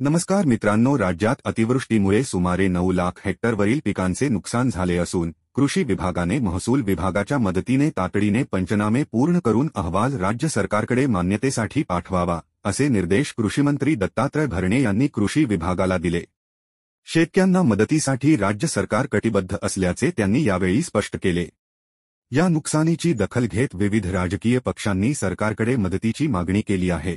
नमस्कार मित्रांनो, राज्यात अतिवृष्टीमुळे सुमारे 9 लाख हेक्टरवरील पिकांचे नुकसान झाले असून कृषी विभागाने महसूल विभागाच्या मदतीने तातडीने पंचनामे पूर्ण करून अहवाल राज्य सरकारकडे मान्यतेसाठी पाठवावा, असे निर्देश कृषीमंत्री दत्तात्रय भरणे यांनी कृषी विभागाला दिले. शेतकऱ्यांना मदतीसाठी राज्य सरकार कटिबद्ध असल्याचे त्यांनी यावेळी स्पष्ट केले. या नुकसानीची दखल घेत विविध राजकीय पक्षांनी सरकारकडे मदतीची मागणी केली आहे.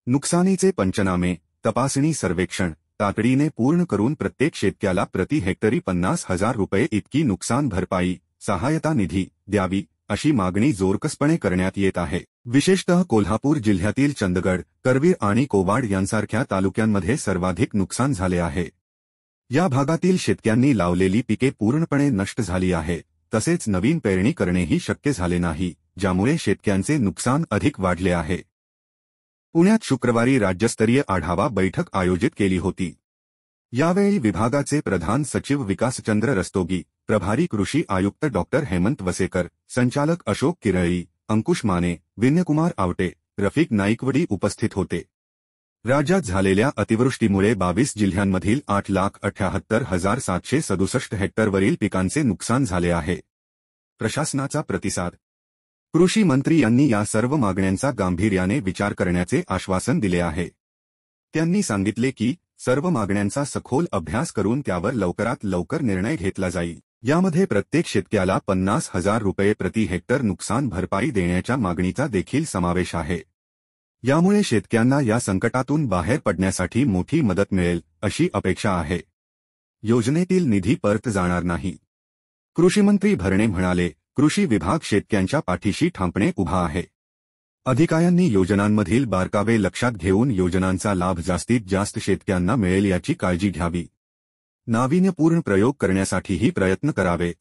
नुकसानीचे पंचनामे, तपासणी, सर्वेक्षण तातडीने पूर्ण करून प्रत्येक शेतकऱ्याला प्रति हेक्टरी 50,000 रुपये इतकी नुकसान भरपाई सहायता निधी द्यावी, अशी मागणी जोरकसपणे करण्यात येत आहे. विशेषतः कोल्हापूर जिल्ह्यातील चंदगड, करवीर आणि कोबाड यांसारख्या तालुक्यांमध्ये सर्वाधिक नुकसान झाले आहे. या भागातील शेतकऱ्यांनी लावलेली पिके पूर्णपणे नष्ट झाली आहे. तसेच नवीन पेरणी करणेही शक्य झाले नाही, ज्यामुळे शेतकऱ्यांचे नुकसान अधिक वाढले आहे. पुण्यात शुक्रवारी राज्यस्तरीय आढावा बैठक आयोजित केली होती. यावेळी विभागाचे प्रधान सचिव विकासचंद्र रस्तोगी, प्रभारी कृषी आयुक्त डॉक्टर हेमंत वसेकर, संचालक अशोक किरळी, अंकुश माने, विनयकुमार आवटे, रफिक नाईकवडी उपस्थित होते. राज्यात झालेल्या अतिवृष्टीमुळे 22 जिल्ह्यांमधील 8,78,767 हेक्टरवरील पिकांचे नुकसान झाले आहे. प्रशासनाचा प्रतिसाद. कृषी मंत्री यांनी या सर्व मागण्यांचा गांभीर्याने विचार करण्याचे आश्वासन दिले आहे. त्यांनी सांगितले की सर्व मागण्यांचा सखोल अभ्यास करून त्यावर लवकरात लवकर निर्णय घेतला जाईल. यामध्ये प्रत्येक शेतकऱ्याला 50,000 रुपये प्रति हेक्टर नुकसान भरपाई देण्याच्या मागणीचा देखील समावेश आहे. यामुळे शेतकऱ्यांना या संकटातून बाहेर पडण्यासाठी मोठी मदत मिळेल, अशी अपेक्षा आहे. योजनेतील निधी परत जाणार नाही. कृषीमंत्री भरणे म्हणाले, कृषी विभाग शेतकऱ्यांच्या पाठीशी ठामपणे उभा आहे. अधिकाऱ्यांनी योजनांमधील बारकावे लक्षात घेऊन योजनांचा लाभ जास्तीत जास्त शेतकऱ्यांना मिळेल याची काळजी घ्यावी. नाविन्यपूर्ण प्रयोग करण्यासाठीही प्रयत्न करावेत.